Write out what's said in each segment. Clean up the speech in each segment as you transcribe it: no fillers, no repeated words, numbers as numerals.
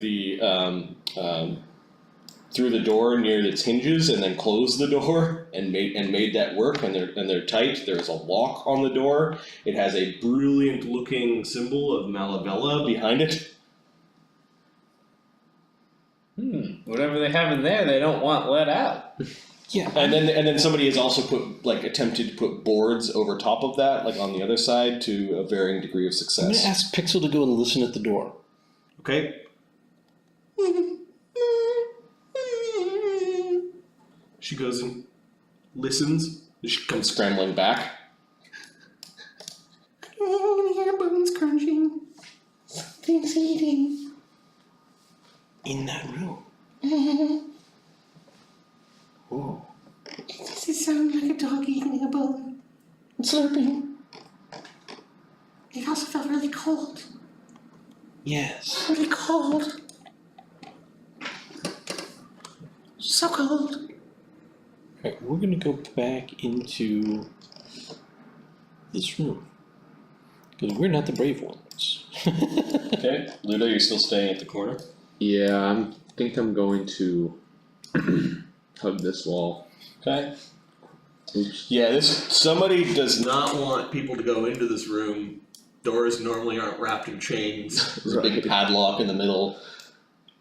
the through the door near its hinges and then closed the door and made that work, and they're tight. There's a lock on the door. It has a brilliant looking symbol of Malavella behind it. Whatever they have in there, they don't want let out. Yeah, and then somebody has also attempted to put boards over top of that, like on the other side, to a varying degree of success. I'm gonna ask Pixel to go and listen at the door. Okay. She goes and listens. She comes scrambling back. I'm gonna hear bones crunching. Something's eating. In that room. Oh. Does it sound like a dog eating a bone and slurping? It also felt really cold. Yes. Really cold. So cold. Alright, we're gonna go back into this room. Because we're not the brave ones. Okay, Luudo, you're still staying at the corner? Yeah, I think I'm going to hug this wall. Okay. Oops. Yeah, somebody does not want people to go into this room. Doors normally aren't wrapped in chains. There's a big padlock in the middle.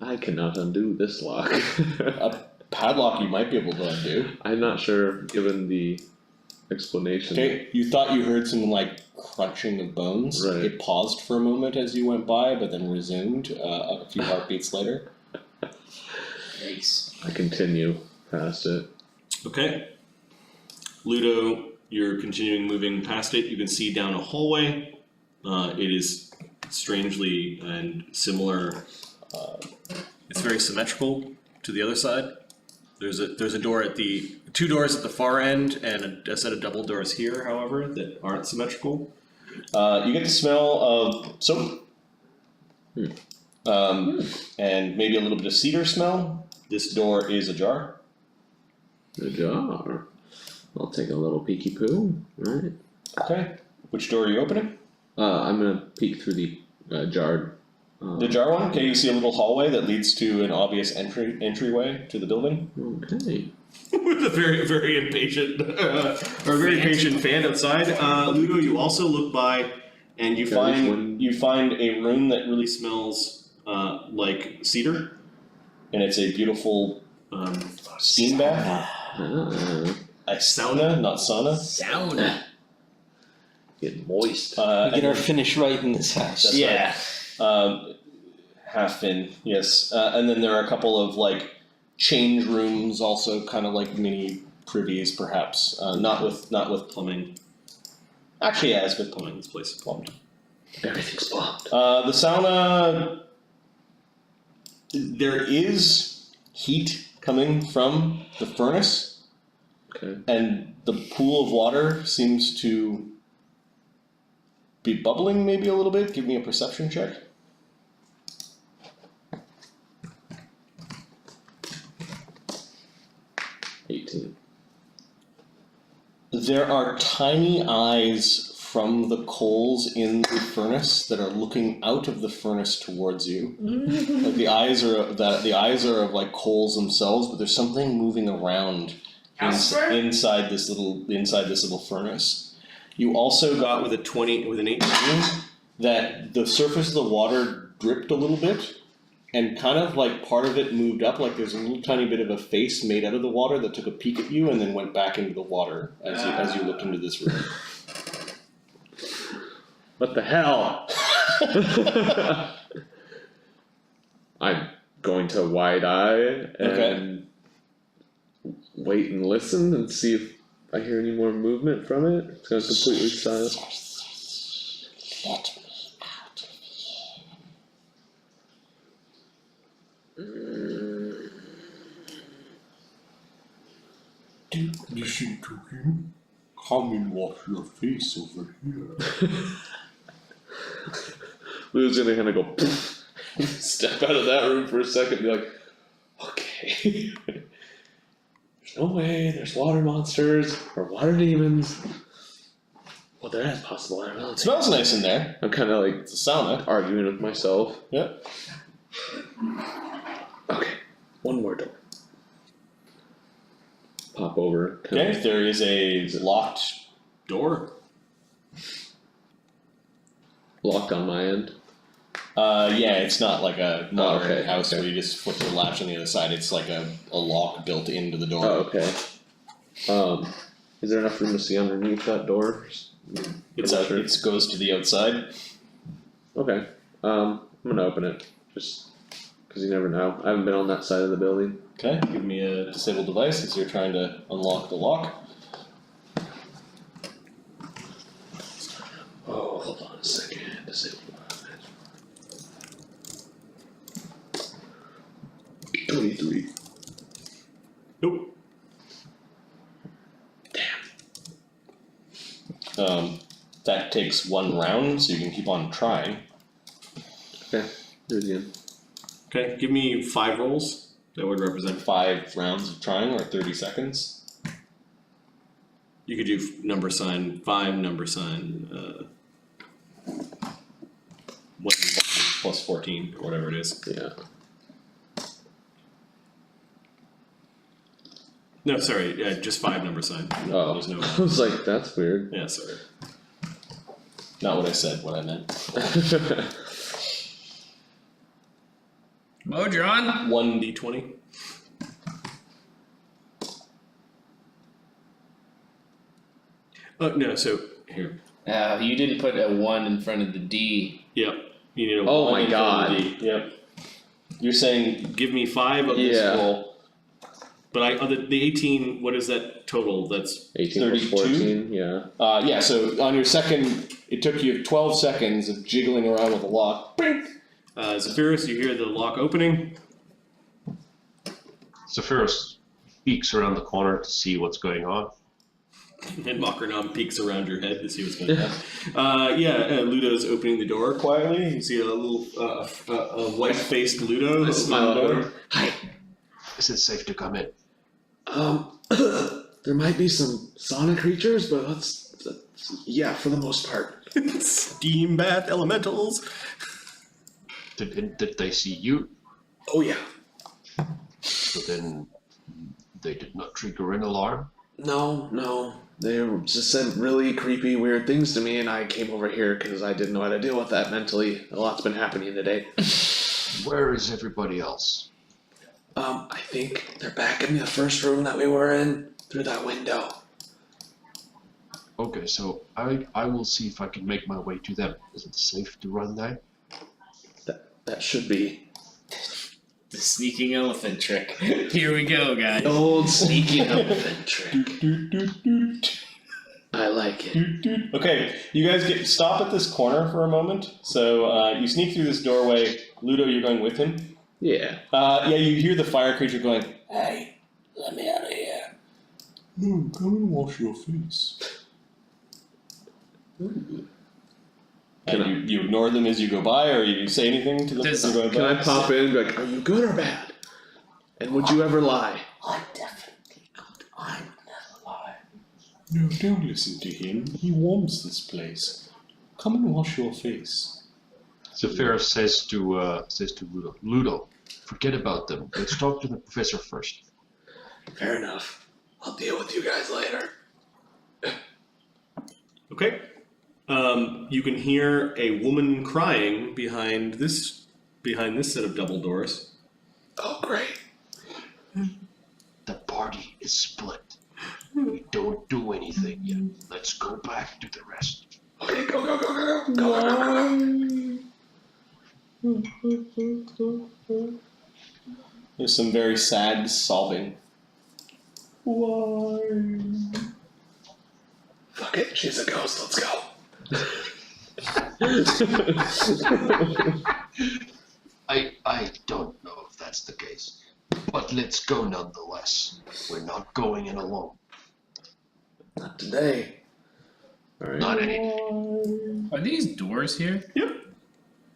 I cannot undo this lock. A padlock you might be able to undo. I'm not sure, given the explanation. Okay, you thought you heard some crunching of bones. Right. It paused for a moment as you went by, but then resumed a few heartbeats later. Nice. I continue past it. Okay. Luudo, you're continuing moving past it. You can see down a hallway. It is strangely and similar. It's very symmetrical to the other side. There's a door at two doors at the far end and a set of double doors here, however, that aren't symmetrical. You get the smell of soap. And maybe a little bit of cedar smell. This door is ajar. A jar. I'll take a little peeky poo. Alright. Okay. Which door are you opening? I'm gonna peek through the jarred. The jar one? Okay, you see a little hallway that leads to an obvious entryway to the building. Okay. With a very, very impatient, or a very patient fan outside. Luudo, you also look by, and you find a room that really smells like cedar, and it's a beautiful steam bath. A sauna, not sauna. Sauna. Get moist. We get our finish right in this house. That's right. Half in, yes. And then there are a couple of change rooms, also kind of like mini privies, perhaps. Not with plumbing. Actually, yeah, it's with plumbing. This place is plumbed. Everything's plumbed. The sauna. There is heat coming from the furnace. Okay. And the pool of water seems to be bubbling maybe a little bit. Give me a perception check. There are tiny eyes from the coals in the furnace that are looking out of the furnace towards you. Like the eyes are of coals themselves, but there's something moving around inside this little furnace. You also got with an 18 that the surface of the water dripped a little bit. And kind of part of it moved up, like there's a little tiny bit of a face made out of the water that took a peek at you and then went back into the water as you looked into this room. What the hell? I'm going to wide eye and wait and listen and see if I hear any more movement from it. It's going to completely silent. Let me out of here. Don't listen to him. Come and wash your face over here. Lou's gonna kind of go step out of that room for a second and be like, okay. There's no way there's water monsters or water demons. Well, there is possible water monsters. It smells nice in there. I'm kind of It's a sauna. arguing with myself. Yep. one more door. Pop over. Okay, there is a locked door. Locked on my end. Yeah, it's not like a modern okay, house okay. where you just flip the latch on the other side. It's like a lock built into the door. Oh, okay. Is there enough room to see underneath that door? It goes to the outside. Okay. I'm gonna open it. Just because you never know. I haven't been on that side of the building. Okay, give me a disabled device as you're trying to unlock the lock. Oh, hold on a second. Disabled. 23. Nope. That takes one round, so you can keep on trying. Okay, do it again. Okay, give me 5 rolls. That would represent 5 rounds of trying, or 30 seconds. You could do number sign 5, number sign 1 plus 14, or whatever it is. Yeah. No, sorry, just 5 number sign. Oh, There's no. I was like, that's weird. Yeah, sorry. Not what I said, what I meant. Modron? 1d20. Oh, no, so, here. You didn't put a 1 in front of the D. Yep. You need a Oh 1 my in front God. of the D. Yep. You're saying, give me 5 of this Yeah. roll. But the 18, what is that total? That's 18 32? plus 14, yeah. Yeah, so on your second, it took you 12 seconds of jiggling around with the lock. Bing! Zephyrus, you hear the lock opening. Zephyrus peeks around the corner to see what's going on. And Makranam peeks around your head to see what's going on. Luudo's opening the door quietly. You see a little white-faced Luudo. I smile opening the at door. him. Hi. Is it safe to come in? There might be some sauna creatures, but yeah, for the most part. Steam bath elementals. Did they see you? Oh yeah. So then they did not trigger an alarm? No. They just said really creepy, weird things to me, and I came over here because I didn't know how to deal with that mentally. A lot's been happening today. Where is everybody else? I think they're back in the first room that we were in, through that window. Okay, so I will see if I can make my way to them. Is it safe to run there? That should be. The sneaking elephant trick. Here we go, guys. Old sneaky elephant trick. I like it. Okay, you guys stop at this corner for a moment. So you sneak through this doorway. Luudo, you're going with him. Yeah. You hear the fire creature going, "Hey, let me out of here." No, come and wash your face. And you ignore them as you go by, or you say anything to them as you're going by? Can I pop in and be like, are you good or bad? And would you ever lie? I'm definitely good. I would never lie. No, don't listen to him. He warms this place. Come and wash your face. Zephyrus says to Luudo, Luudo, forget about them. Let's talk to the professor first. Fair enough. I'll deal with you guys later. Okay. You can hear a woman crying behind this set of double doors. Oh, great. The party is split. We don't do anything yet. Let's go back to the rest. Okay, go. There's some very sad sobbing. Why? Fuck it, she's a ghost, let's go. I don't know if that's the case, but let's go nonetheless. We're not going in alone. Not today. Alright. Not any. Are these doors here? Yep.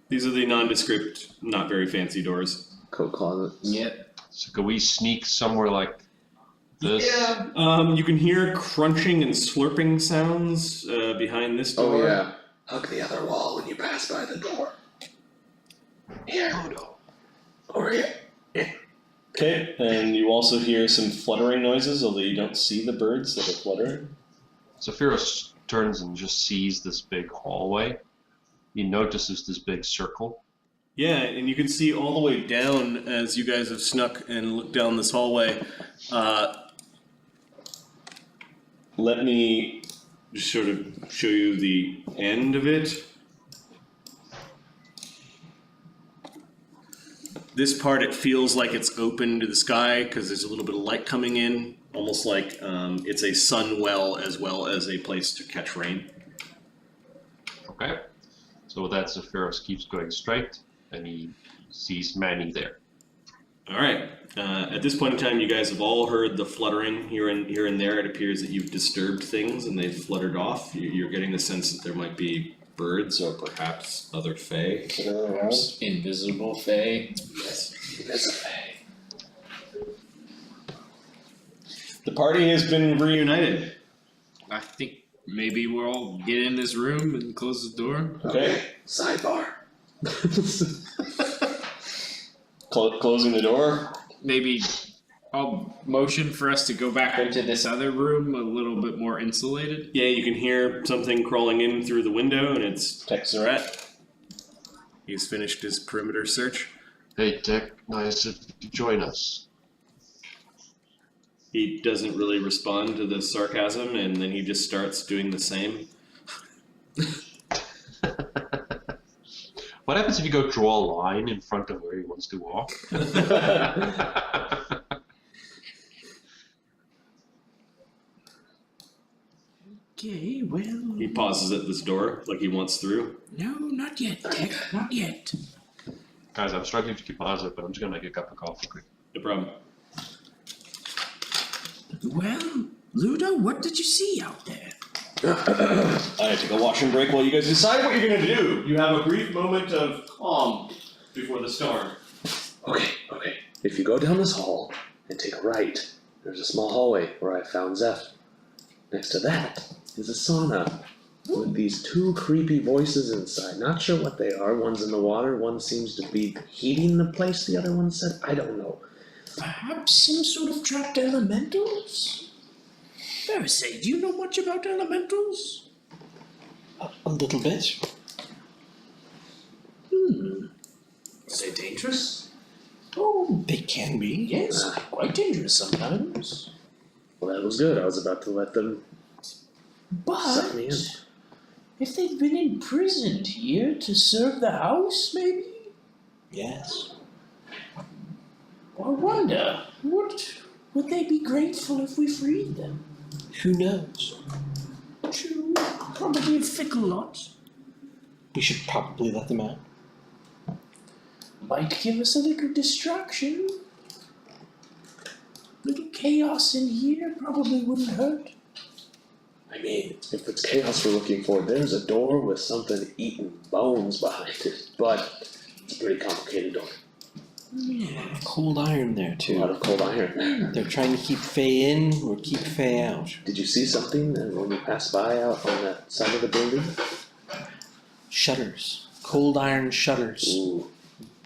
These are the nondescript, not very fancy doors. Coat closet. Yep. So can we sneak somewhere like this? Yeah. You can hear crunching and slurping sounds behind this door. Oh yeah. Hug the other wall when you pass by the door. Here. Luudo, Over here. Okay, and you also hear some fluttering noises, although you don't see the birds that are fluttering. Zephyros turns and just sees this big hallway. He notices this big circle. Yeah, and you can see all the way down as you guys have snuck and looked down this hallway. Let me just sort of show you the end of it. This part, it feels like it's open to the sky because there's a little bit of light coming in, almost like it's a sun well as a place to catch rain. Okay. So with that, Zephyros keeps going straight, and he sees Manny there. All right. At this point in time, you guys have all heard the fluttering here and there. It appears that you've disturbed things and they've fluttered off. You're getting the sense that there might be birds or perhaps other fae that are around. Invisible fae. Yes, invisible fae. The party has been reunited. I think maybe we'll all get in this room and close the door. Okay. Sidebar. Closing the door. Maybe I'll motion for us to go back into this other room a little bit more insulated. Yeah, you can hear something crawling in through the window, and it's Texaret. He's finished his perimeter search. Hey, Tech, nice to join us. He doesn't really respond to the sarcasm, and then he just starts doing the same. What happens if you go draw a line in front of where he wants to walk? Okay, well. He pauses at this door, like he wants through. No, not yet, Tech. Not yet. Guys, I'm struggling to keep positive, but I'm just gonna make a cup of coffee quick. No problem. Well, Luudo, what did you see out there? I take a washing break while you guys decide what you're gonna do. You have a brief moment of calm before the storm. Okay. If you go down this hall and take a right, there's a small hallway where I found Zeph. Next to that is a sauna with these two creepy voices inside. Not sure what they are. One's in the water, one seems to be heating the place, the other one said, I don't know. Perhaps some sort of trapped elementals? Pharisee, do you know much about elementals? A little bit. Are they dangerous? Oh, They can be. yes, quite dangerous sometimes. Well, that was good. I was about to let them suck But me in. if they've been imprisoned here to serve the house, maybe? Yes. I wonder, would they be grateful if we freed them? Who knows? True, probably a fickle lot. We should probably let them out. Might give us a little distraction. Little chaos in here probably wouldn't hurt. I mean, if it's chaos we're looking for, there's a door with something eating bones behind it. But it's a pretty complicated door. Yeah. Cold iron there A lot too. of cold iron there. They're trying to keep Fae in or keep Fae out. Did you see something when you passed by out on that side of the building? Shutters. Cold iron shutters. Ooh.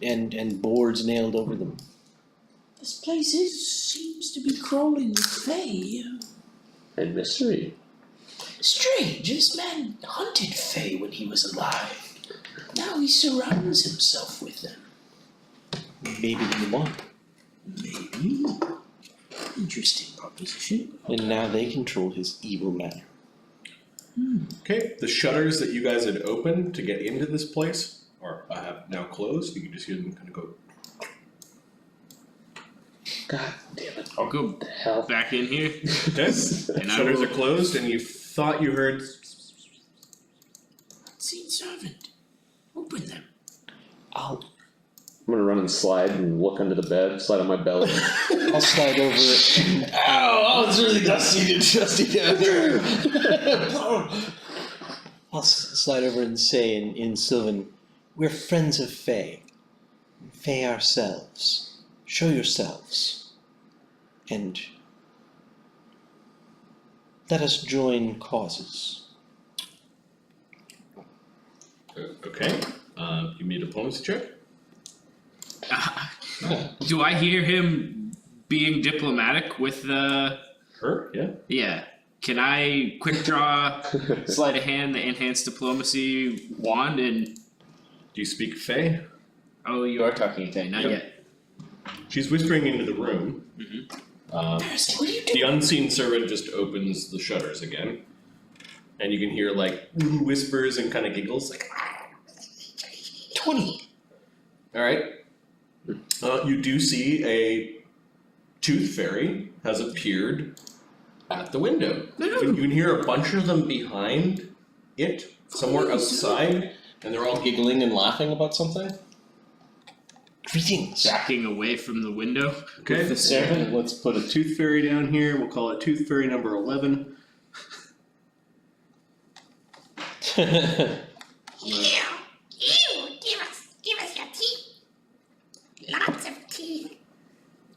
And boards nailed over them. This place seems to be crawling with Fae. And mystery. Strange, this man hunted Fae when he was alive. Now he surrounds himself with them. Maybe he won. Maybe. Interesting proposition. And now they control his evil manor. Okay, the shutters that you guys had opened to get into this place have now closed. You can just hear them kind of go. God damn it. I'll go What the hell? back in here. Okay, And I shutters will- are closed, and you thought you heard. Unseen servant. Open them. I'll I'm gonna run and slide and look under the bed, slide on my belly. slide over it. Ow! It's really dusty down here. I'll slide over and say in Sylvan, we're friends of Fae. Fae ourselves. Show yourselves. And let us join causes. Okay. You made a diplomacy check. Do I hear him being diplomatic with the... Her? Yeah. Yeah. Can I quick draw sleight of hand, the enhanced diplomacy wand, and... Do you speak Fey? Oh, you are talking Fey, not Yep. yet. She's whispering into the room. Darcy, what are you The doing? unseen servant just opens the shutters again. And you can hear like little whispers and kind of giggles like 20. Alright. You do see a tooth fairy has appeared at the window. You can hear a bunch of them behind it, somewhere outside, and they're all giggling and laughing about something. Greetings. Backing away from the window. Okay, With the servant. let's put a tooth fairy down here. We'll call it tooth fairy number 11. Ew, give us your teeth. Lots of teeth.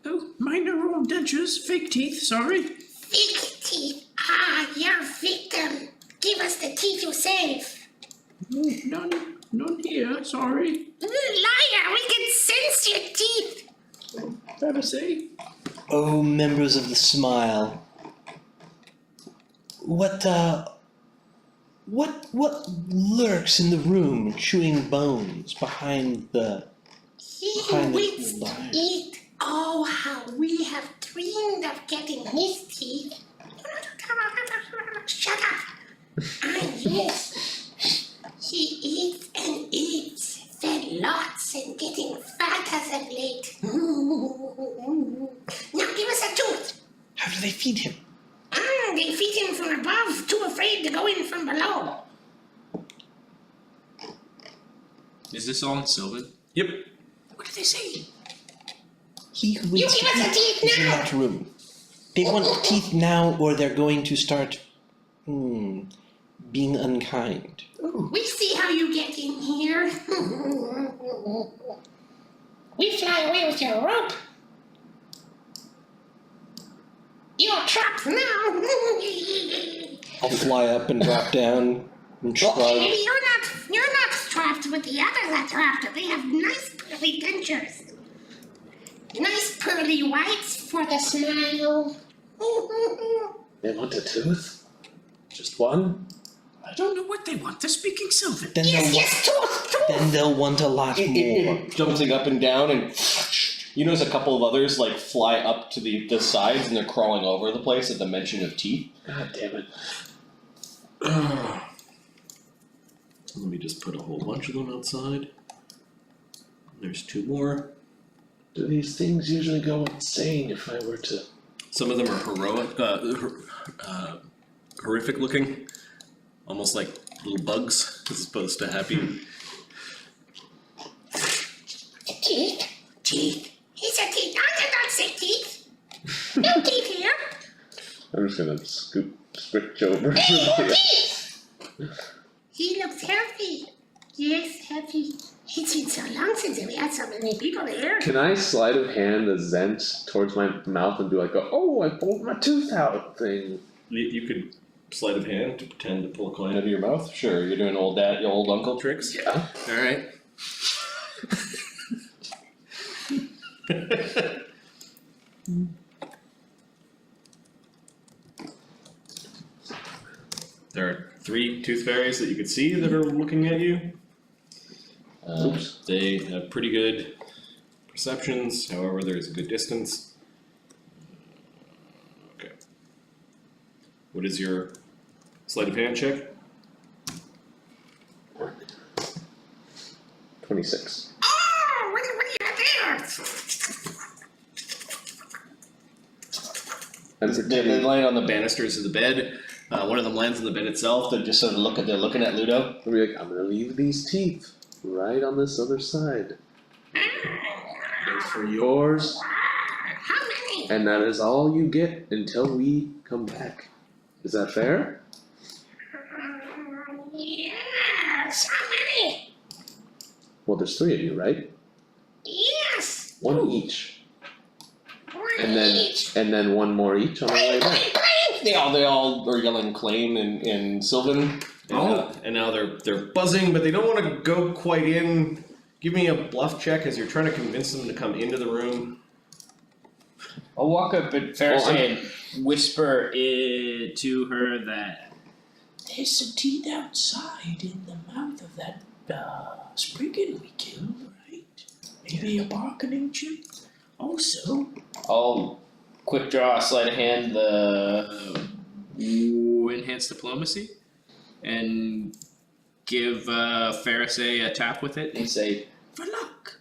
Oh, mine are all dentures, fake teeth, sorry. Fake teeth. Ah, you're a victim. Give us the teeth you save. None here, sorry. Liar, we can sense your teeth. Fair to say. Oh, members of the Smile. What lurks in the room, chewing bones behind the... He Behind who the waits to lion. eat. Oh, how we have dreamed of getting his teeth. Shut up. Ah, yes. He eats and eats, fed lots and getting fat as of late. Now give us a tooth. How do they feed him? They feed him from above, too afraid to go in from below. Is this all in Sylvan? Yep. What did they say? He who You waits give to us the eat teeth is in now. that room. They want teeth now, or they're going to start, being unkind. We see how you get in here. We fly away with your rope. You're trapped now. I'll fly up and drop down and shrug. Maybe you're not trapped, but the others are trapped. They have nice pearly dentures. Nice pearly whites for the smile. They want a tooth? Just one? I don't know what they want. They're speaking Sylvan. Then Yes, tooth. then they'll want a lot more. Jumping up and down, and you notice a couple of others like fly up to the sides, and they're crawling over the place at the mention of teeth. God damn it. Let me just put a whole bunch of them outside. There's two more. Do these things usually go insane if I were to... Some of them are horrific looking, almost like little bugs as opposed to happy. Teeth. Teeth. He said teeth. I did not say teeth. No teeth here. I'm just gonna switch over. Hey, more teeth. He looks healthy. Yes, healthy. It's been so long since we had so many people here. Can I sleight of hand a Zent towards my mouth and do like a, oh, I pulled my tooth out thing? You could sleight of hand to pretend to pull a coin out of your mouth. Sure, you're doing old uncle tricks. Yeah. All right. There are 3 tooth fairies that you can see that are looking at you. They have pretty good perceptions, however, there is a good distance. Okay. What is your sleight of hand check? 26. Oh, what do you have there? I'm They pretending. land on the banisters of the bed. One of them lands on the bed itself. They're just sort of looking at Luudo. I'll be like, I'm gonna leave these teeth right on this other side. They're for yours, How many? and that is all you get until we come back. Is that fair? Yes, how many? Well, there's 3 of you, right? Yes. 1 each, One and then each. one more each on the way back. They all are yelling claim in Sylvan. And now they're buzzing, but they don't want to go quite in. Give me a bluff check as you're trying to convince them to come into the room. I'll walk up and Ferris Oh, and whisper it to her that There's some teeth outside in the mouth of that spriggan we killed, right? Maybe a bargaining chip? Also, I'll quick draw, sleight of hand the enhanced diplomacy, and give Ferris a tap with it and say, for luck.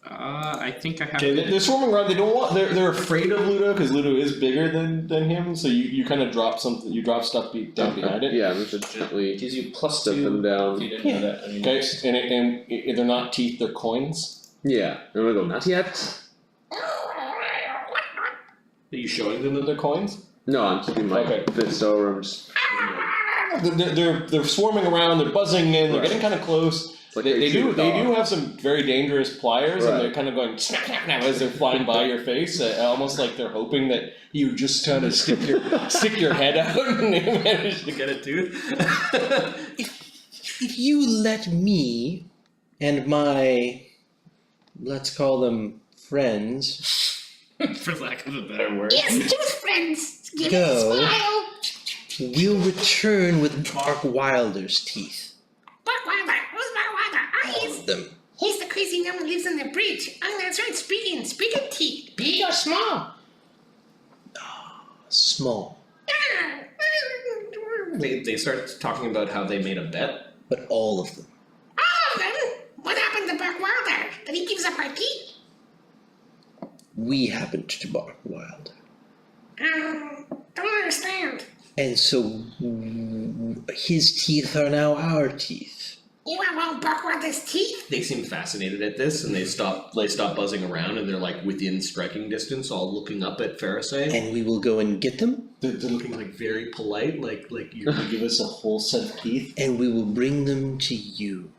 I think I have Okay, to. they're swarming around. They don't want. They're afraid of Luudo because Luudo is bigger than him. So you kind of drop something. You drop stuff down behind it. Yeah, I'm just gently Gives you plus step 2. them If down. you didn't know that. I mean, Okay, and they're not teeth. They're coins. Yeah, and we go, not yet. Are you showing them that they're coins? No, I'm keeping my Okay. fist over. I'm just They're swarming around. They're buzzing in. They're Right. getting kind of close. like They a do dog. have some very dangerous pliers, and Right. they're kind of going snap, snap, snap as they're flying by your face, almost like they're hoping that you just kind of stick your head out and manage to get a tooth. If you let me and my, let's call them friends, for lack of a better word. Yes, tooth friends. Give Go. me a smile. we'll return with Bark Wilder's teeth. Barkwilder. Who's Barkwilder? Them. He's the crazy gnome that lives in the bridge. Oh, that's right. Speaking teeth. Big or small? Small, Ah, They start talking about how they made a bet. but all of them. all of them? What happened to Barkwilder? That he gives up our teeth? We happened to Bark Wilder. Don't understand. And so his teeth are now our teeth. You want all Barkwilder's teeth? They seem fascinated at this, and they stop buzzing around, and they're like within striking distance, all looking up at Farisay. And we will go and get them, They're looking like very polite, like you're gonna give us a whole set of teeth. and we will bring them to you.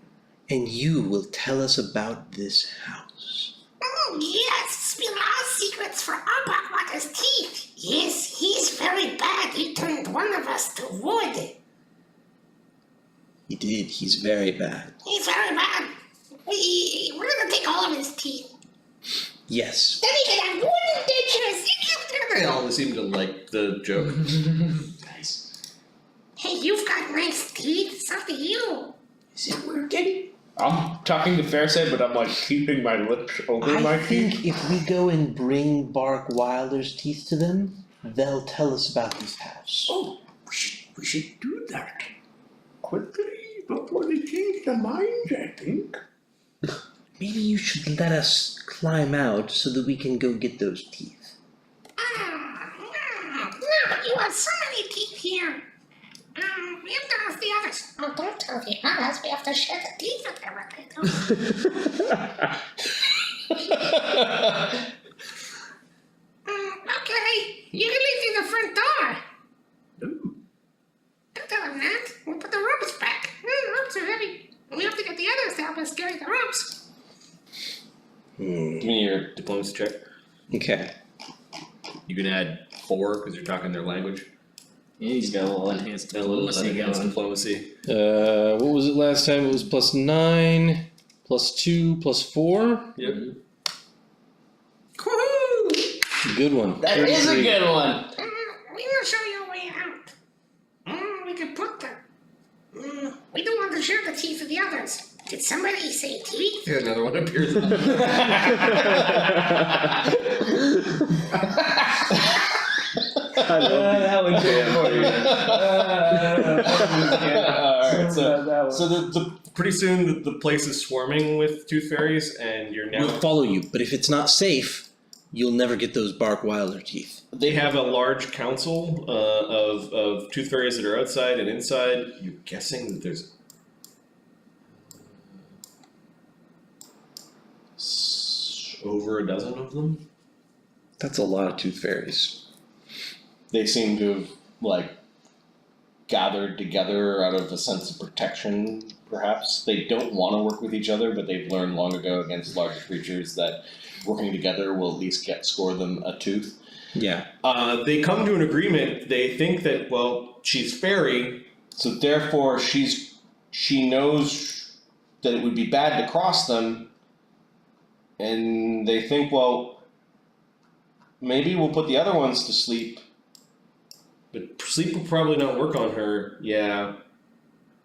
And you will tell us about this house. Oh, yes. Spill all secrets for all Barkwilder's teeth. Yes, he's very bad. He turned one of us to wood. He did, he's very bad. He's very bad. We're gonna take all of his teeth. Yes. Then he can have wooden dentures. They all seem to like the joke. Hey, you've got nice teeth. It's up to you. Is it working? I'm talking to Ferris, but I'm like keeping my lips over my I teeth. think if we go and bring Bark Wilder's teeth to them, they'll tell us about this house. Oh, we should do that. Quickly, before they change their minds, I think. Maybe you should let us climb out so that we can go get those teeth. No, but you have so many teeth here. We have to ask the others. Oh, don't tell the others. We have to share the teeth with them. Okay, you can leave through the front door. Don't tell them that. We'll put the ropes back. Ropes are heavy. We have to get the others to help us carry the ropes. Give me your diplomacy check. Okay. You can add 4 because you're talking their language. Yeah, he's got a little enhanced A little diplomacy enhanced going. diplomacy. What was it last time? It was +9, +2, +4. Yep. Woohoo! Good one. That is a good one. We will show you a way out. We can put them. We don't want to share the teeth with the others. Did somebody say teeth? Yeah, another one appears. That one's good for you. Alright, so the pretty soon the place is swarming with tooth fairies, and you're now. We'll follow you, but if it's not safe, you'll never get those Bark Wilder teeth. They have a large council of tooth fairies that are outside and inside. You're guessing that there's over a dozen of them. That's a lot of tooth fairies. They seem to have gathered together out of a sense of protection, perhaps. They don't want to work with each other, but they've learned long ago against larger creatures that working together will at least score them a tooth. Yeah. They come to an agreement. They think that, well, she's fairy, so therefore she knows that it would be bad to cross them, and they think, well, maybe we'll put the other ones to sleep. But sleep will probably not work on her. Yeah.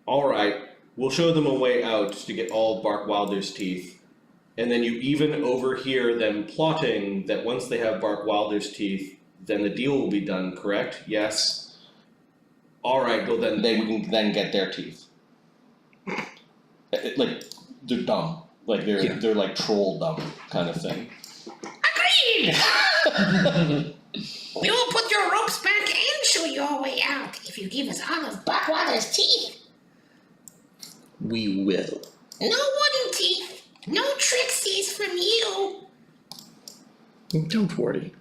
Alright. We'll show them a way out to get all of Bark Wilder's teeth. And then you even overhear them plotting that once they have Bark Wilder's teeth, then the deal will be done, correct? Yes? Alright, well then... We can then get their teeth. Like, they're dumb. Like, they're like troll dumb kind of thing. Agreed! We will put your ropes back and show you a way out if you give us all of Buckwalder's teeth. We will. No wooden teeth. No tricksies from you. Don't worry.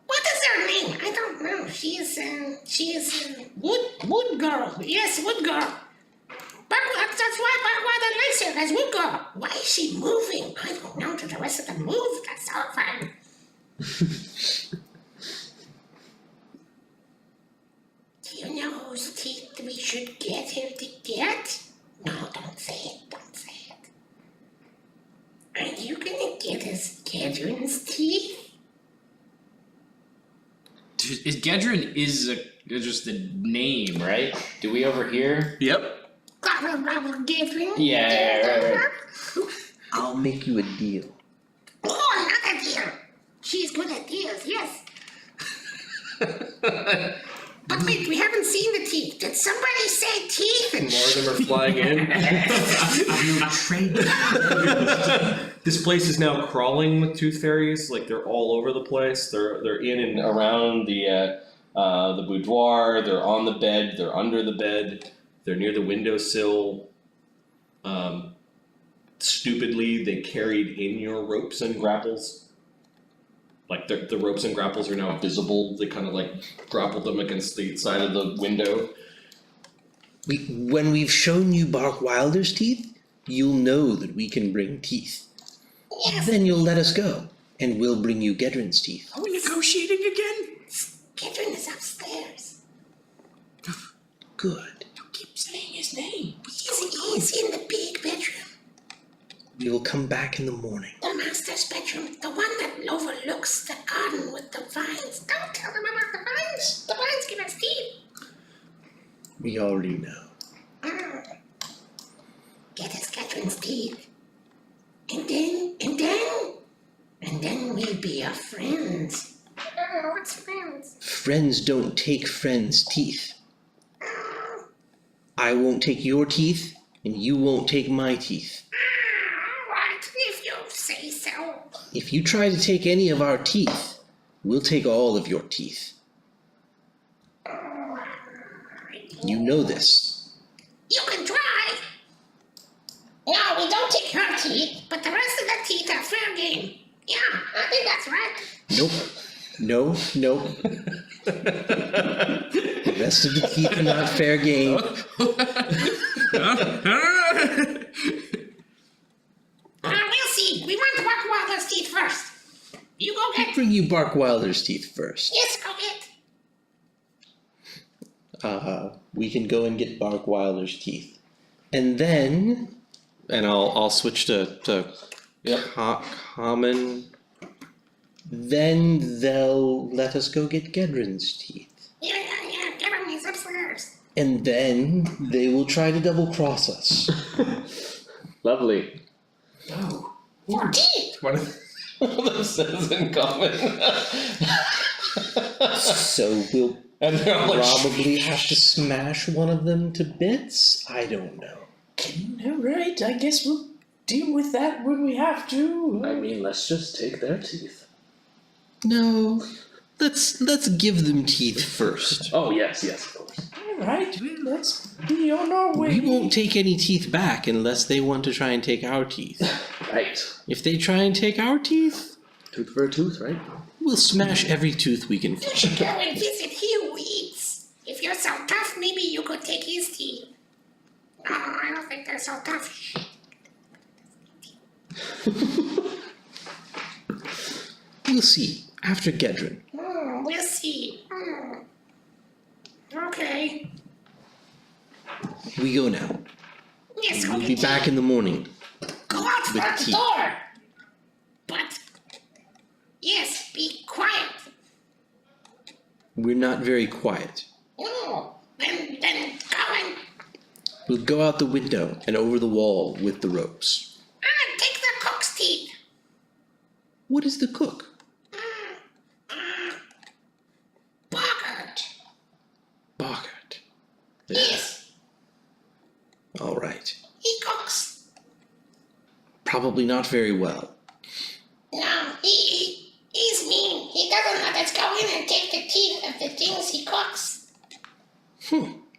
What is her name? I don't know. She is Wood Girl. Yes, Wood Girl. That's why Buckwalder likes her as Wood Girl. Why is she moving? I don't know. Do the rest of them move? That's all fine. Do you know whose teeth we should get her to get? No, don't say it. Don't say it. Are you gonna get us Gaedran's teeth? Is Gaedran is just the name, right? Do we overhear? Yep. Gaedran? Yeah, right. I'll make you a deal. Oh, another deal. She's good at deals, yes. But wait, we haven't seen the teeth. Did somebody say teeth? More of them are flying in. This place is now crawling with tooth fairies. Like they're all over the place. They're in and Around the boudoir, they're on the bed, they're under the bed. they're near the windowsill. Stupidly, they carried in your ropes and grapples. Like the ropes and grapples are now visible. They kind of like grappled them against the side of the window. When we've shown you Bark Wilder's teeth, you'll know that we can bring teeth. Yes. Then you'll let us go, and we'll bring you Gaedran's teeth. Are we negotiating again? Gaedran is upstairs. Good. You keep saying his name. He's in the big bedroom. We will come back in the morning. The master's bedroom. The one that overlooks the garden with the vines. Don't tell them about the vines. The vines give us teeth. We already know. Get us Gaedran's teeth. And then we'll be your friends. What's friends? Friends don't take friends' teeth. I won't take your teeth, and you won't take my teeth. Alright, if you say so. If you try to take any of our teeth, we'll take all of your teeth. You know this. You can try. No, we don't take her teeth, but the rest of the teeth are fair game. Yeah, I think that's right. Nope. No. The rest of the teeth are not fair game. We'll see. We want Bark Wilder's teeth first. You go I'll get. bring you Bark Wilder's teeth first. Yes, go get. We can go and get Bark Wilder's teeth. And then... And I'll switch to common. Then they'll let us go get Gaedran's teeth. Yeah. Gaedran is upstairs. And then they will try to double-cross us. Lovely. More teeth. One of them says in common. So we'll And they're all like, probably have to smash one of them to bits? I don't know. Alright, I guess we'll deal with that when we have to. I mean, let's just take their teeth. No. Let's give them teeth first. Oh, yes, of course. Alright, let's be on our way. We won't take any teeth back unless they want to try and take our teeth. Right. If they try and take our teeth, Tooth for a tooth, right? we'll smash every tooth we can You find. should go and visit Hugh Weeds. If you're so tough, maybe you could take his teeth. No, I don't think they're so tough. We'll see. After Gaedran. We'll see. Okay. We go now. Yes, go We'll be get back in the morning. Go out with front teeth. door. But, yes, be quiet. We're not very quiet. No, then go and We'll go out the window and over the wall with the ropes. take the cook's teeth. What is the cook? Bogart. Bogart. Yes, All right. he cooks. Probably not very well. No, he's mean. He doesn't let us go in and take the teeth of the things he cooks.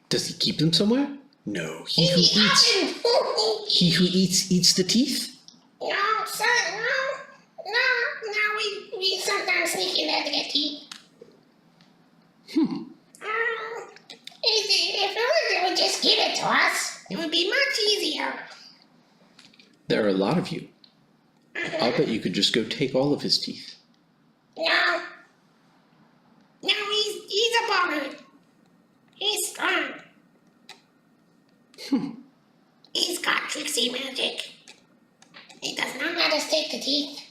Does he keep them somewhere? No. He In who the eats oven. he who eats the teeth? No, son, no, we sometimes sneak in there to get teeth. If only they would just give it to us, it would be much easier. There are a lot of you. I'll bet you could just go take all of his teeth. No, he's a bogart. He's strong. He's got tricksy magic. He does not let us take the teeth.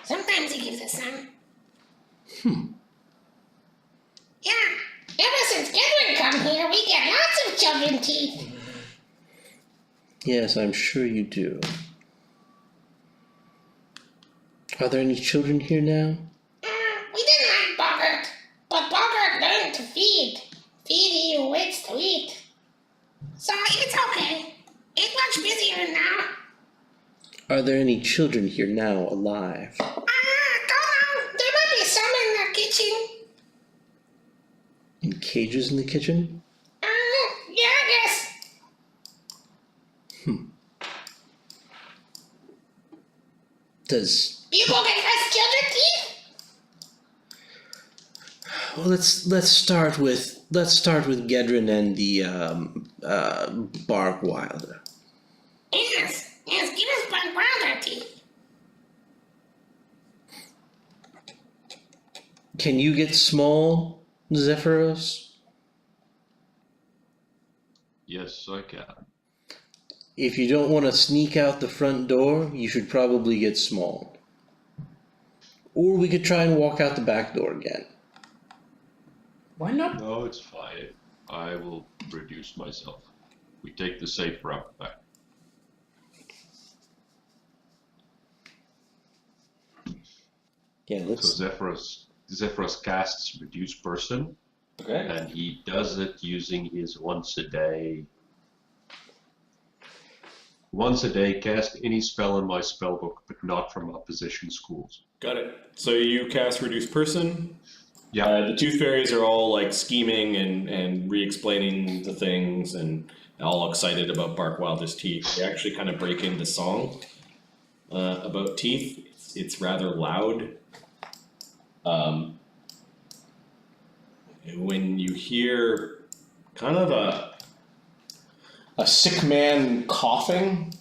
Sometimes he gives us some. Yeah, ever since Gaedran come here, we get lots of children teeth. Yes, I'm sure you do. Are there any children here now? We didn't like Bogart, but Bogart learned to feed. Feed you wits to eat. So it's okay. It's much busier now. Are there any children here now alive? Don't know. There might be some in the kitchen. In cages in the kitchen? Yeah, I guess. Does You go get us children teeth? well let's start with Gaedran and the Bark Wilder. Yes, give us Bark Wilder teeth. Can you get small, Zephyros? Yes, I can. If you don't want to sneak out the front door, you should probably get small. Or we could try and walk out the back door again. Why not? No, it's fine. I will reduce myself. We take the safe route back. Yeah, So let's. Zephyros casts Reduce Person, Okay. and he does it using his once a day cast any spell in my spellbook, but not from opposition schools. Got it. So you cast Reduce Person. Yeah. The Tooth Fairies are all like scheming and re-explaining the things and all excited about Bark Wilder's teeth. They actually kind of break into song about teeth. It's rather loud. When you hear kind of A sick man coughing.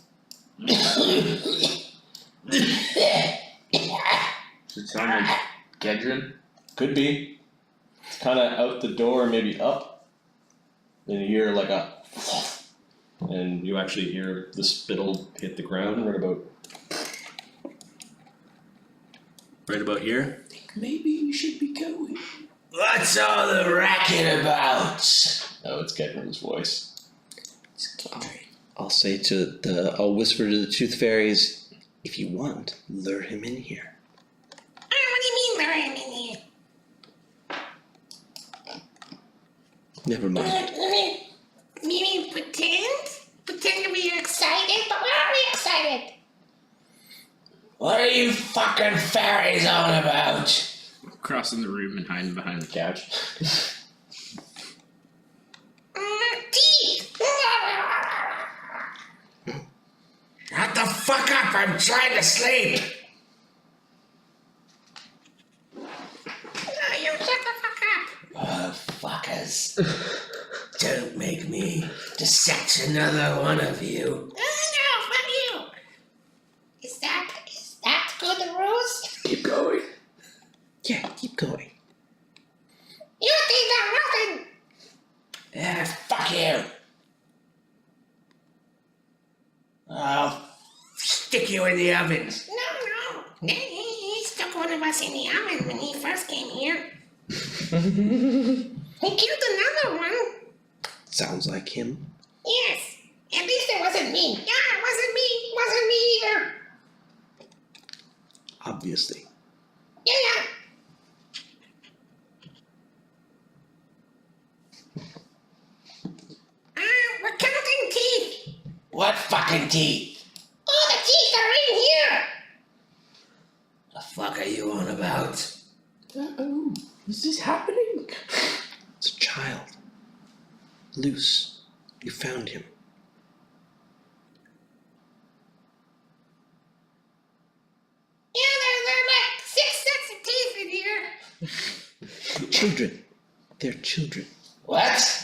Does it sound like Gaedran? Could be. It's kind of out the door, maybe up. Then you hear like a, and you actually hear the spittle hit the ground right about here. Maybe we should be going. What's all the racket about? oh, it's Gaedran's voice. I'll say I'll whisper to the Tooth Fairies, if you want, lure him in here. What do you mean lure him in here? Never mind. Maybe pretend that we are excited, but we're not really excited. What are you fucking fairies on about? Crossing the room and hiding behind the couch. Teeth. Shut the fuck up, I'm trying to sleep! You shut the fuck up. Oh, fuckers. Don't make me dissect another one of you. No, fuck you. Is that good, Rose? Keep going. Yeah, keep going. You think that nothing. Ah, fuck you. I'll stick you in the ovens. No. He stuck one of us in the oven when he first came here. He killed another one. Sounds like him. Yes. At least it wasn't me. Yeah, it wasn't me. It wasn't me either. Obviously. Yeah. We're counting teeth. What fucking teeth? All the teeth are in here. The fuck are you on about? Uh-oh. Is this happening? It's a child. Loose. You found him. Yeah, there are like 6 sets of teeth in here. Children. They're children. What?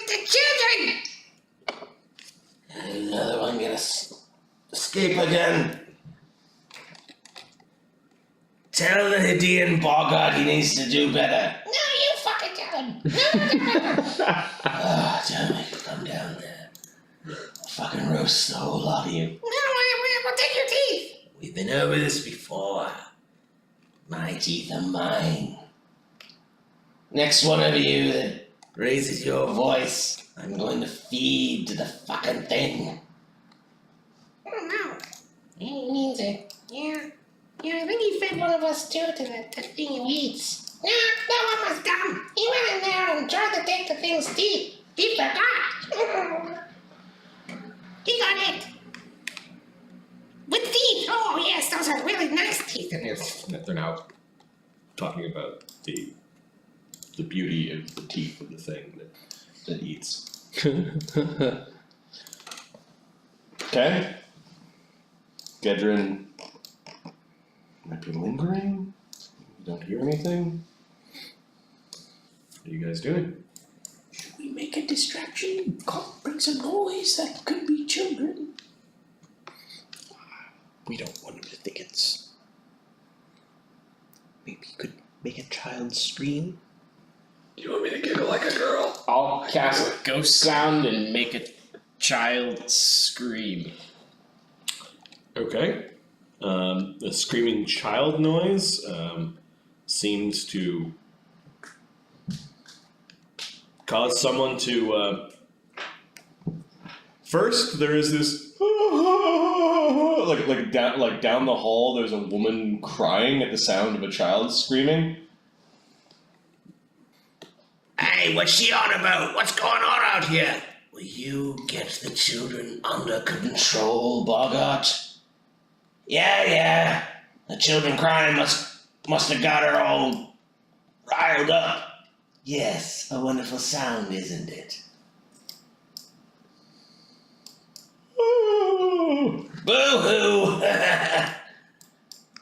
The children. Another one gonna escape again. Tell the Hadean Bogart he needs to do better. No, you fucking tell him. No, Tell him to come down there. I'll fucking roast the whole lot of you. we'll take your teeth. We've been over this before. My teeth are mine. Next one of you that raises your voice, I'm going to feed to the fucking thing. Oh no. He needs it. Yeah. Yeah, I think he fed one of us too to the thing he eats. Nah, that one was dumb. He went in there and tried to take the thing's teeth. He forgot. He got it. With teeth. Oh yes, those are really nice teeth in there. They're now talking about the beauty of the teeth of the thing that eats. Okay. Gaedran might be lingering. You don't hear anything. What are you guys doing? Should we make a distraction? Brings a noise that could be children. We don't want him to think it's... Maybe you could make a child scream? Do you want me to giggle like a girl? I'll cast a ghost sound and make a child scream. Okay. The screaming child noise seems to cause someone to. First, there is this like down the hall. There's a woman crying at the sound of a child screaming. Hey, what's she on about? What's going on out here? Will you get the children under control, Bogart? Yeah. The children crying must have got her all riled up. Yes, a wonderful sound, isn't it? Boo-hoo!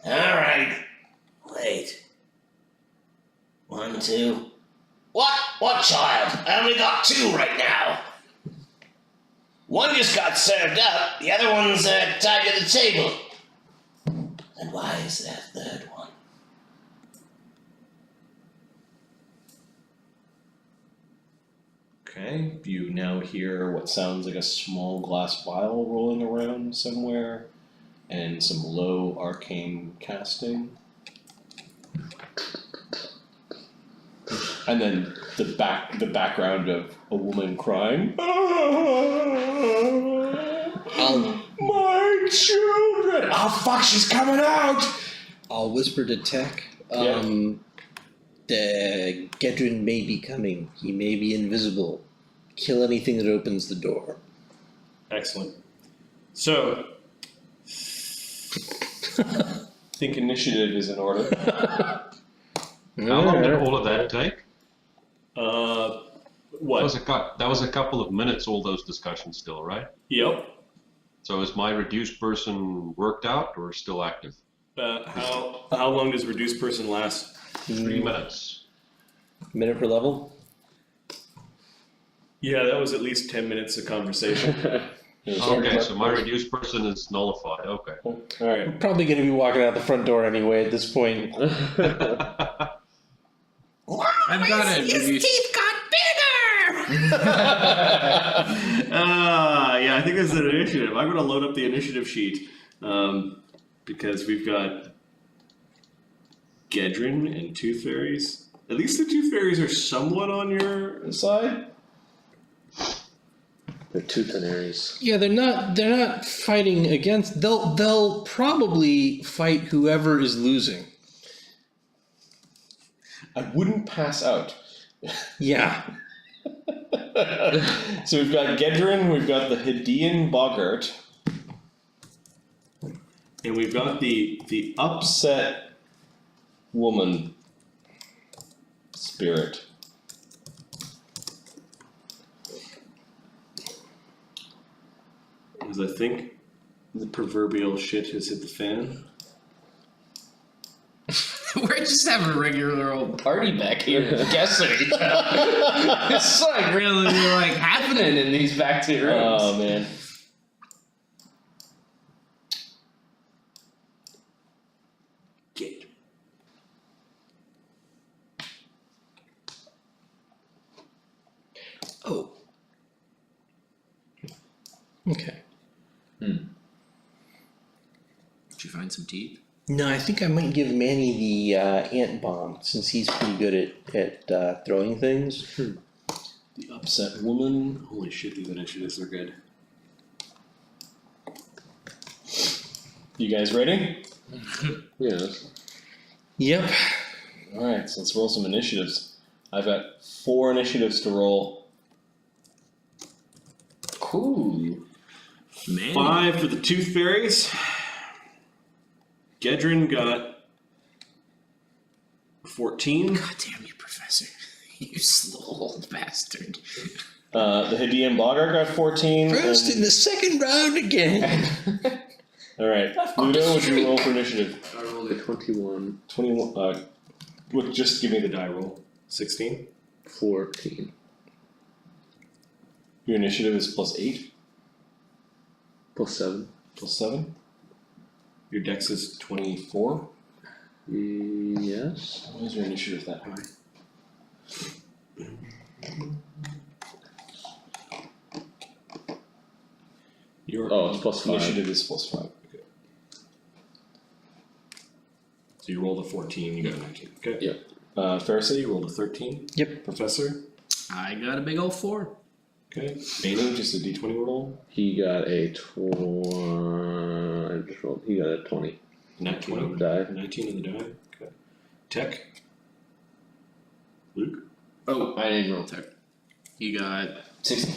Alright. Wait. 1, 2. What child? I only got 2 right now. One just got served up, the other one's tied to the table. And why is there a third one? Okay. You now hear what sounds like a small glass vial rolling around somewhere, and some low arcane casting. And then the background of a woman crying. My children! Oh fuck, she's coming out! I'll whisper to Tech. The Gaedran may be coming. He may be invisible. Kill anything that opens the door. Excellent. So, I think initiative is in order. How long did all of that take? what? That was a couple of minutes, all those discussions still, right? Yep. So is my reduced person worked out or still active? How long does reduced person last? 3 minutes. Minute per level? Yeah, that was at least 10 minutes of conversation. Okay, so my reduced person is nullified. Okay. Alright. I'm probably going to be walking out the front door anyway at this point. Wow, I've got it. his teeth got bigger! Yeah, I think that's an initiative. I'm going to load up the initiative sheet because we've got Gaedran and Tooth Fairies At least the two fairies are somewhat on your side. They're two canaries. Yeah, they're not fighting against. They'll probably fight whoever is losing. I wouldn't pass out. Yeah. So we've got Gaedran, we've got the Hadean Boggart, and we've got the upset woman spirit. Because I think the proverbial shit has hit the fan. We're just having a regular old party back here guessing. It's like really like happening in these back two rooms. Oh man. Get. Oh. Okay. Did you find some teeth? No, I think I might give Manny the ant bomb since he's pretty good at throwing things. The upset woman. Holy shit, these initiatives are good. You guys ready? Yes. Yep. Alright, so let's roll some initiatives. I've got 4 initiatives to roll. Cool. Man. 5 for the tooth fairies. Gaedran got 14. God damn you, Professor. You slow old bastard. The Hadean Boggart got 14. First and- in the second round again. Alright, Luudo, what'd you roll for initiative? I rolled a 21. 21. Just give me the die roll. 16. 14. Your initiative is +8, +7. +7. Your dex is 24. Yes. Why is your initiative that high? Your Oh, it's +5. initiative is +5. Okay. So you rolled a 14, you got a 19. Okay. Yep. Pharisee, you rolled a 13. Yep. Professor. I got a big old 4. Okay. Manny, just a d20 roll. He got a he got a 20. Nat 20. Die. 19 on the die. Okay. Tech. Luke. Oh, I didn't roll tech. He got 16.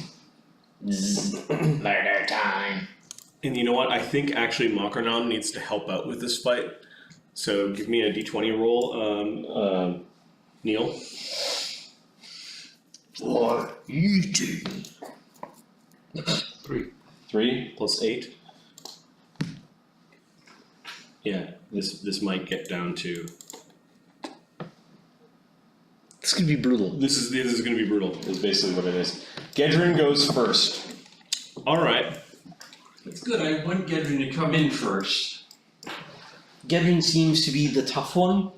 Murder time. And you know what? I think actually Makarnam needs to help out with this fight. So give me a d20 roll, Neil. For eating. 3. Plus 8. Yeah, this might get down to. This could be brutal. This is going to be brutal. Is basically what it is. Gaedran goes first. All right. It's good. I want Gaedran to come in first. Gaedran seems to be the tough one.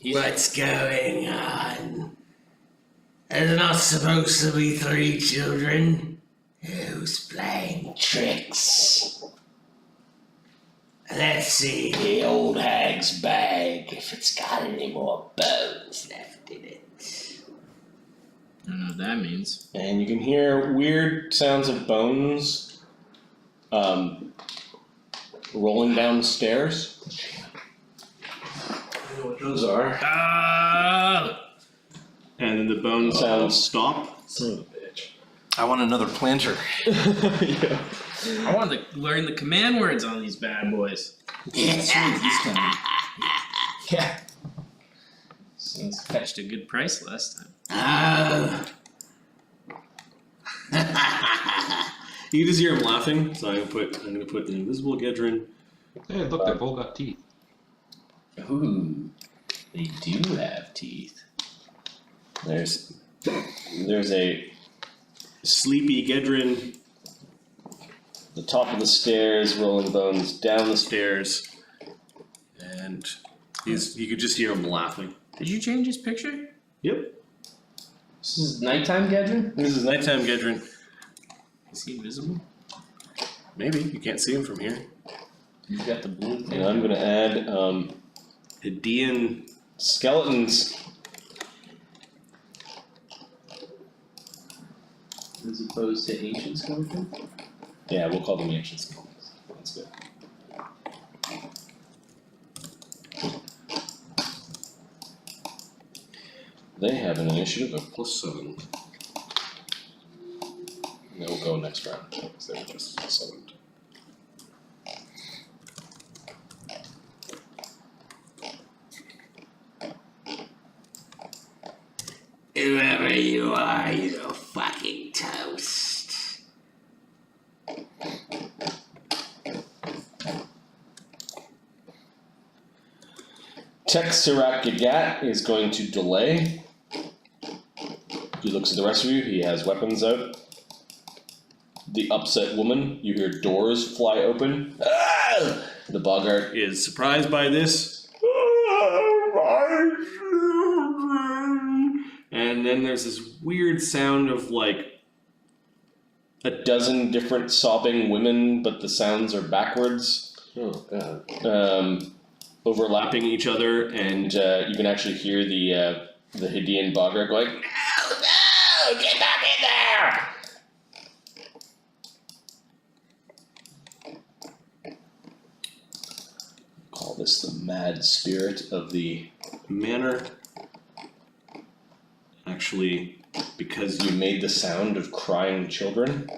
What's going on? There's not supposed to be 3 children. Who's playing tricks? Let's see the old hag's bag if it's got any more bones left in it. I don't know what that means. And you can hear weird sounds of bones rolling down the stairs. I know what those are. Oh! And then the bone sounds stop. Son of a bitch. I want another planter. Yeah. I want to learn the command words on these bad boys. Yeah. Since fetched a good price last time. You just hear him laughing. So I'm gonna put the invisible Gaedran. Hey, look, they've all got teeth. Ooh, they do have teeth. There's a Sleepy Gaedran. the top of the stairs, rolling bones down the stairs. And you could just hear him laughing. Did you change his picture? Yep. This is nighttime, Gaedran? This is nighttime Gaedran. Is he invisible? Maybe. You can't see him from here. He's got the blue thing. And I'm gonna add Hadean Skeletons. As opposed to ancient skeleton? Yeah, we'll call them ancient skeletons. That's good. They have an initiative of +7. And they will go next round, because they were just summoned. Whoever you are, you're fucking toast. Texerak Gagat is going to delay. He looks at the rest of you, he has weapons out. The upset woman, you hear doors fly open. Ah! The boggart is surprised by this. And then there's this weird sound of like a dozen different sobbing women, but the sounds are backwards. Oh god. Overlapping each other, and you can actually hear the Hadean boggart going, No, get back in there! call this the mad spirit of the manor. Actually, because you made the sound of crying children,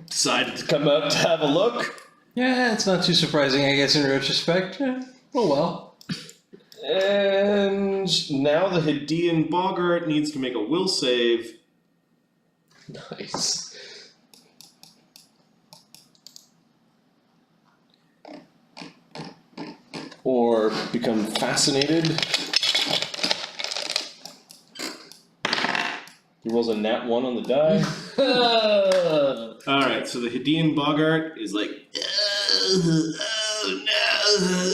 decided to come out to have a look. Yeah, it's not too surprising, I guess, in retrospect. Yeah. Oh well. And now the Hadean boggart needs to make a will save. Nice. Or become fascinated. He rolls a nat 1 on the die. Alright, so the Hadean boggart is like, oh no.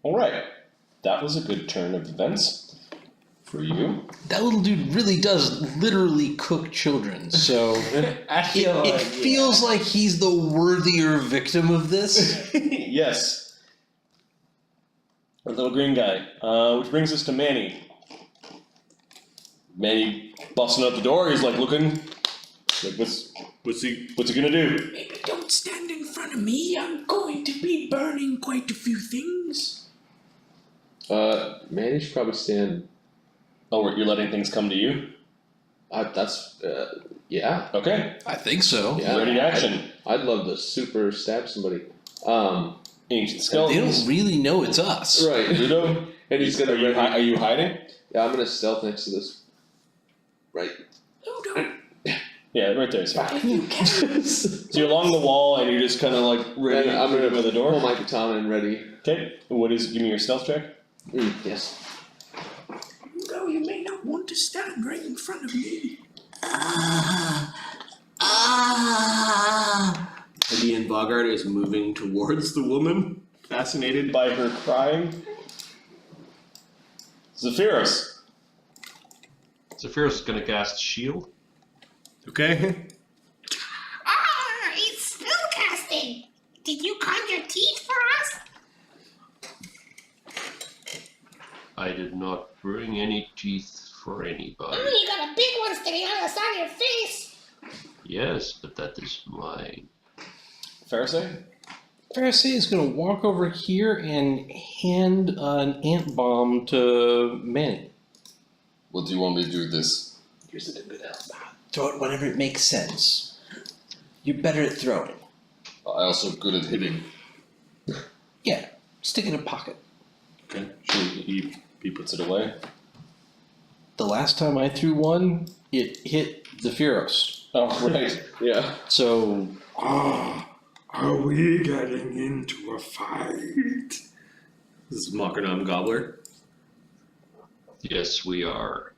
Alright, that was a good turn of events for you. That little dude really does literally cook children, so it feels like he's the worthier victim of this. Yes. Our little green guy. Which brings us to Manny. Manny busting out the door, he's like looking like what's he gonna do? Maybe don't stand in front of me. I'm going to be burning quite a few things. Manny should probably stand. Oh, you're letting things come to you? Yeah. Okay. I think so. Yeah. Ready to action. I'd love to super stab somebody. Ancient They skeletons. don't really know it's us. Right. Luudo. And he's gonna. Are you hiding? Yeah, I'm gonna stealth next to this. Right. Luudo, Yeah, right there. So if you can. you're along the wall and you're just kind of like ready. And I'm gonna by the door. pull my katana and ready. Okay. Give me your stealth check. Yes. Luudo, you may not want to stand right in front of me. Hadean boggart is moving towards the woman, fascinated by her crying. Zephyrus. Zephyrus is gonna cast shield. Okay. It's spellcasting. Did you conjure teeth for us? I did not bring any teeth for anybody. You got a big one sticking out of the side of your face. Yes, but that is mine. Pharisee? Pharisee is going to walk over here and hand an ant bomb to Manny. What do you want me to do with this? Here's a good help. Throw it whenever it makes sense. You're better at throwing. I also good at hitting. Yeah, stick it in a pocket. Okay. Sure, he puts it away. The last time I threw one, it hit Zephyrus. Oh, right. Yeah. So, Are we getting into a fight? This is Makarnam Gobbler. Yes, we are.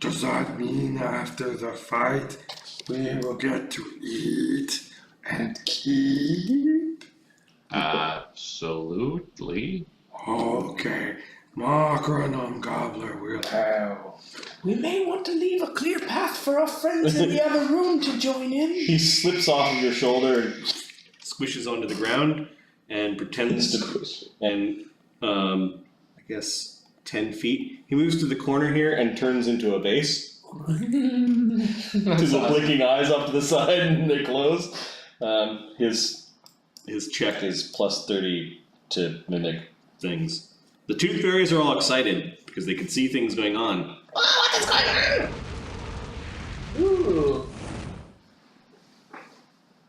Does that mean after the fight we will get to eat and keep? Absolutely. Okay, Marker gobbler will have. We may want to leave a clear path for our friends in the other room to join in. He slips off of your shoulder and Squishes onto the ground and pretends to. And I guess 10 feet. He moves to the corner here and turns into a base. To the blinking eyes off to the side and they close. His check is plus 30 to mimic. things. The tooth fairies are all excited because they can see things going on. What is going on? Ooh.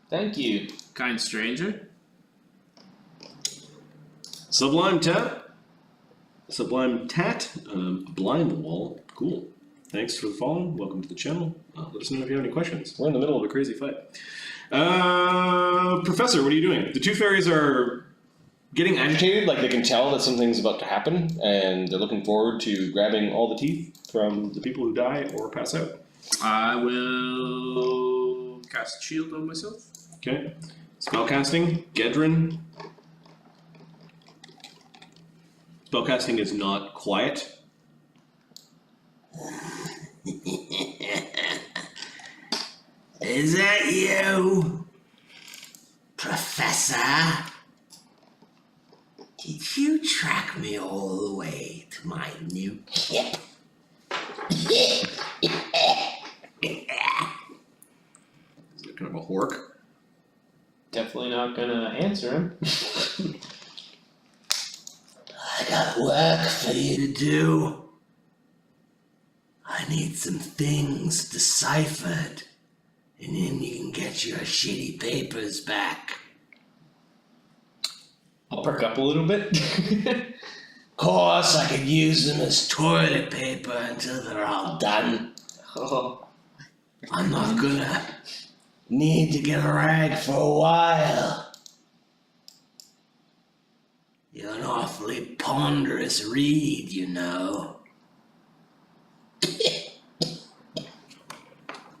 Thank you, kind stranger. Sublime Tat. Blind wall. Cool. Thanks for the follow. Welcome to the channel. Let us know if you have any questions. We're in the middle of a crazy fight. Professor, what are you doing? The tooth fairies are getting agitated, Like they can tell that something's about to happen, and they're looking forward to grabbing all the teeth from the people who die or pass out. I will cast shield on myself. Okay. Spellcasting. Gaedran. Spellcasting is not quiet. Is that you, Professor? Did you track me all the way to my new hip? Is it kind of a hork? Definitely not gonna answer him. I got work for you to do. I need some things deciphered, and then you can get your shitty papers back. I'll perk up a little bit. Of course, I could use them as toilet paper until they're all done. Oh. I'm not gonna need to get a rag for a while. You're an awfully ponderous read, you know.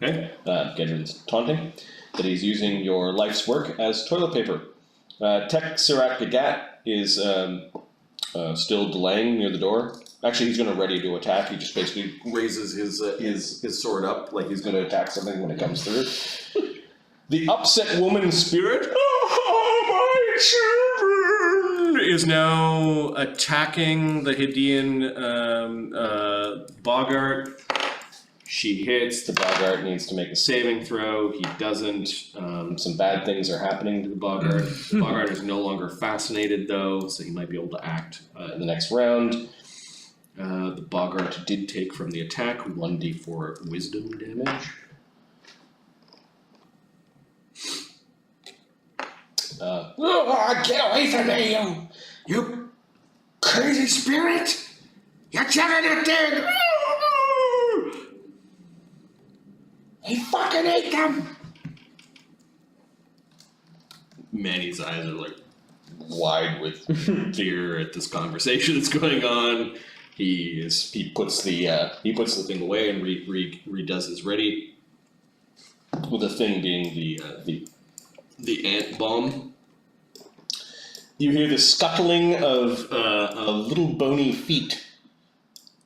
Okay, Gaedran's taunting that he's using your life's work as toilet paper. Tech Sirat Gagat is still delaying near the door. Actually, he's going to ready to attack. He just basically raises his sword up like he's going to attack something when it comes through. The upset woman spirit, oh, my children, is now attacking the Hidean Boggart. She hits. The Boggart needs to make a saving throw. He doesn't. Some bad things are happening to the Boggart. The Boggart is no longer fascinated, though, so he might be able to act in the next round. The Boggart did take from the attack 1d4 wisdom damage. Get away from me, you crazy spirit! Your children are dead! He fucking ate them! Manny's eyes are like wide with fear at this conversation that's going on. He puts the thing away and redoes his ready. With the thing being the ant bomb. You hear the scuttling of little bony feet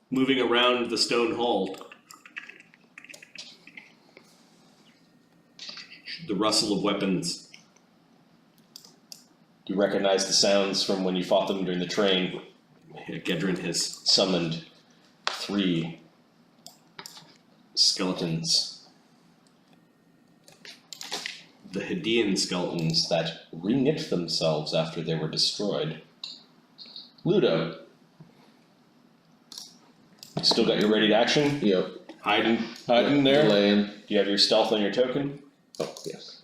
moving around the stone hall. The rustle of weapons. You recognize the sounds from when you fought them during the train. Gaedran has summoned 3 skeletons. The Hidean skeletons that re-knit themselves after they were destroyed. Luudo. Still got your ready to action? Yep. Hiding there? Delaying. Do you have your stealth on your token? Oh, yes.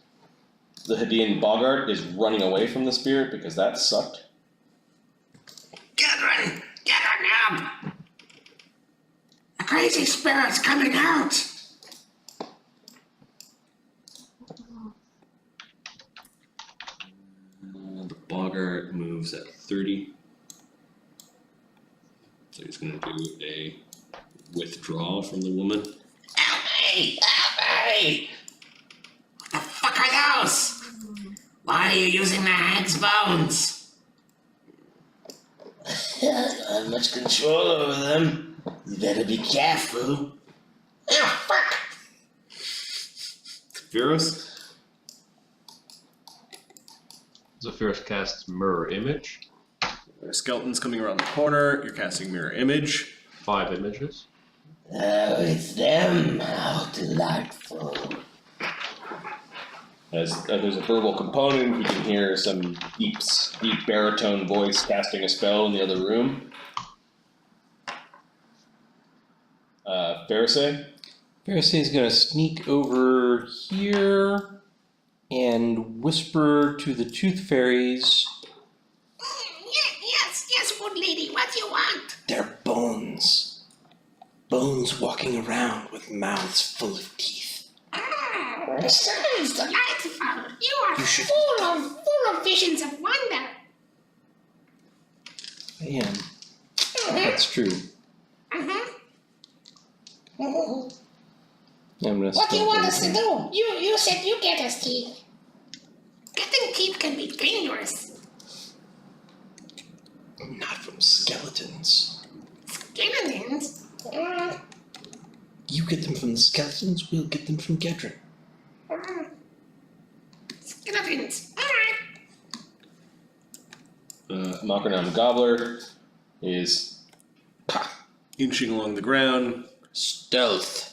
The Hidean Boggart is running away from the spirit because that sucked. Gaedran! Gaedran, the crazy spirit's coming out! The Boggart moves at 30. So he's going to do a withdraw from the woman. Help me! Help me! What the fuck are those? Why are you using the hag's bones? have much control over them. You better be careful. Oh, fuck! Virus? Zephyrus casts Mirror Image. There's skeletons coming around the corner. You're casting Mirror Image. 5 images. Oh, it's them. How delightful. As there's a verbal component, you can hear some deep baritone voice casting a spell in the other room. Pharisee? Pharisee is going to sneak over here and whisper to the tooth fairies. Yes, good lady, what do you want? They're bones. Bones walking around with mouths full of teeth. Sounds delightful. You are should- full of visions of wonder. I am. That's true. I'm gonna What do you stop want right us to here. do? You said you get us teeth. Getting teeth can be dangerous. Not from skeletons. Skeletons? You get them from the skeletons, we'll get them from Gaedran. Skeletons. Alright. Macronam Gobbler is Inching along the ground. Stealth.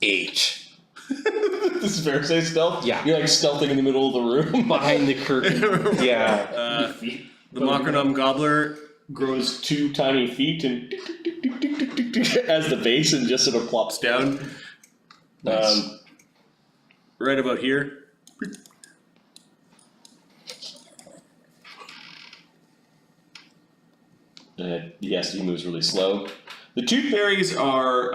8. This is Pharisee stealth? Yeah. You're like stealthing in the middle of the room. Behind the curtain. Yeah. The Macronam Gobbler. Grows 2 tiny feet and as the base and just sort of plops down. Nice. Right about here. Yes, he moves really slow. The tooth fairies are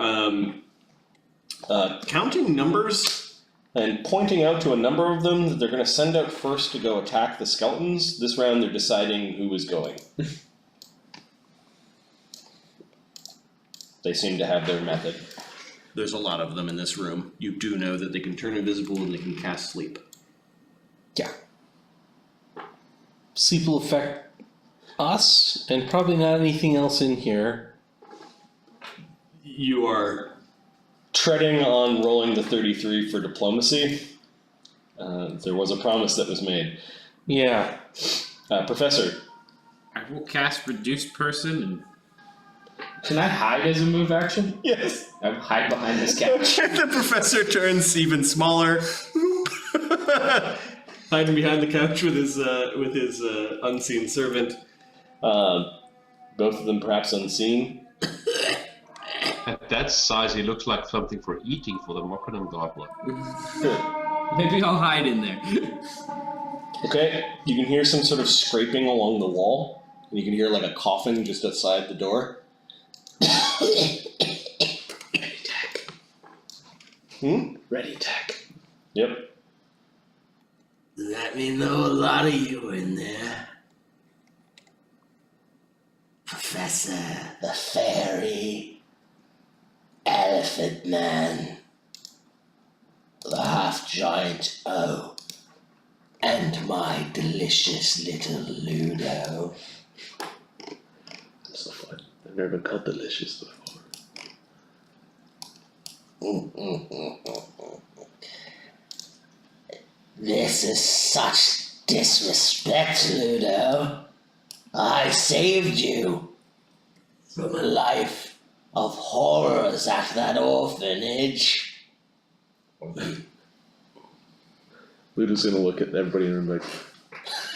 counting numbers and pointing out to a number of them that they're going to send out first to go attack the skeletons. This round they're deciding who is going. They seem to have their method. There's a lot of them in this room. You do know that they can turn invisible and they can cast sleep. Yeah. Sleep will affect us, and probably not anything else in here. You are treading on rolling the 33 for diplomacy. There was a promise that was made. Yeah. Professor. I will cast Reduced Person and... Can I hide as a move action? Yes. I hide behind this couch. The professor turns even smaller. Hiding behind the couch with his unseen servant. Both of them perhaps unseen. At that size, he looks like something for eating for the Macronam Gobbler. Maybe I'll hide in there. Okay, you can hear some sort of scraping along the wall, and you can hear like a coughing just outside the door. Ready tech. Ready tech. Yep. Let me know a lot of you in there. Professor, the fairy, elephant man, the half-giant O, and my delicious little Luudo. That's so fun. I've never been called delicious before. This is such disrespect, Luudo. I saved you from a life of horrors at that orphanage. Ludo's gonna look at everybody and be like,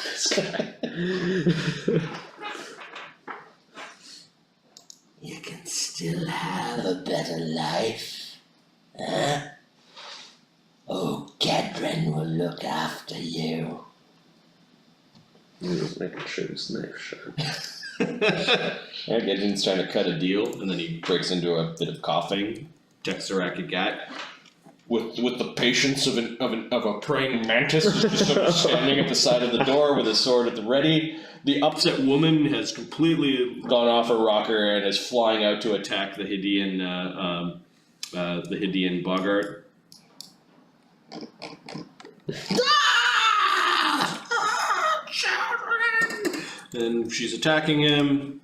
this guy. You can still have a better life, huh? Oh, Gaedran will look after you. Ludo's making sure his knife sharp. Yeah, Gaedran's trying to cut a deal, and then he breaks into a bit of coughing. Texarakagat. With the patience of a praying mantis, just sort of standing at the side of the door with his sword at the ready. The upset woman has completely Gone off her rocker and is flying out to attack the Hydian Boggart. Children! And she's attacking him.